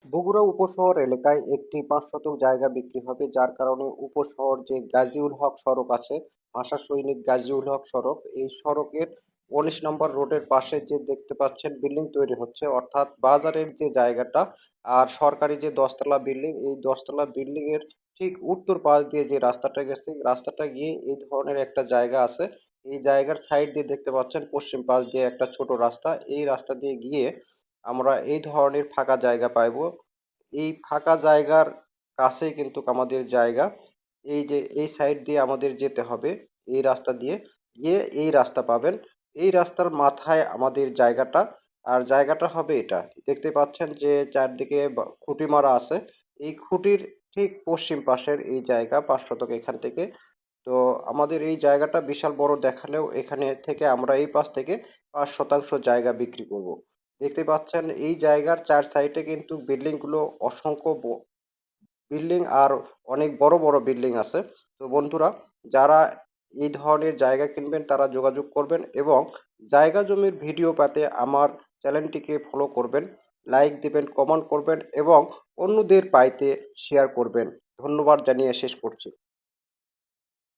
বগুড়া উপশহর এলাকায় একটি ৫ শতক জায়গা বিক্রি হবে, যার কারণে উপশহর যে গাজীউল হক সড়ক আছে, ভাষা সৈনিক গাজীউল হক সড়ক, এই সড়কের ১৯ নম্বর রোডের পাশে যে দেখতে পাচ্ছেন বিল্ডিং তৈরি হচ্ছে, অর্থাৎ বাজারের যে জায়গাটা আর সরকারি যে ১০ তলা বিল্ডিং, এই ১০ তলা বিল্ডিং এর ঠিক উত্তর পাশ দিয়ে যে রাস্তাটা গেছে, রাস্তাটা গিয়ে এই ধরনের একটা জায়গা আছে। এই জায়গার সাইড দিয়ে দেখতে পাচ্ছেন পশ্চিম পাশ দিয়ে একটা ছোট রাস্তা, এই রাস্তা দিয়ে গিয়ে আমরা এই ধরনের ফাঁকা জায়গা পাইবো। এই ফাঁকা জায়গার কাছেই কিন্তু আমাদের জায়গা। এই যে এই সাইড দিয়ে আমাদের যেতে হবে, এই রাস্তা দিয়ে গিয়ে এই রাস্তা পাবেন। এই রাস্তার মাথায় আমাদের জায়গাটা, আর জায়গাটা হবে এটা। দেখতে পাচ্ছেন যে চারদিকে খুঁটি মারা আছে। এই খুঁটির ঠিক পশ্চিম পাশের এই জায়গা ৫ শতক এখান থেকে। তো আমাদের এই জায়গাটা বিশাল বড় দেখালেও এখানে থেকে আমরা এই পাশ থেকে ৫ শতাংশ জায়গা বিক্রি করব। দেখতে পাচ্ছেন এই জায়গার চার সাইডে কিন্তু বিল্ডিংগুলো অসংখ্য বিল্ডিং আর অনেক বড় বড় বিল্ডিং আছে। তো বন্ধুরা, যারা এই ধরনের জায়গা কিনবেন তারা যোগাযোগ করবেন এবং জায়গা জমির ভিডিও পেতে আমার চ্যানেলটিকে ফলো করবেন, লাইক দিবেন, কমেন্ট করবেন এবং অন্যদের পাইতে শেয়ার করবেন। ধন্যবাদ জানিয়ে শেষ করছি।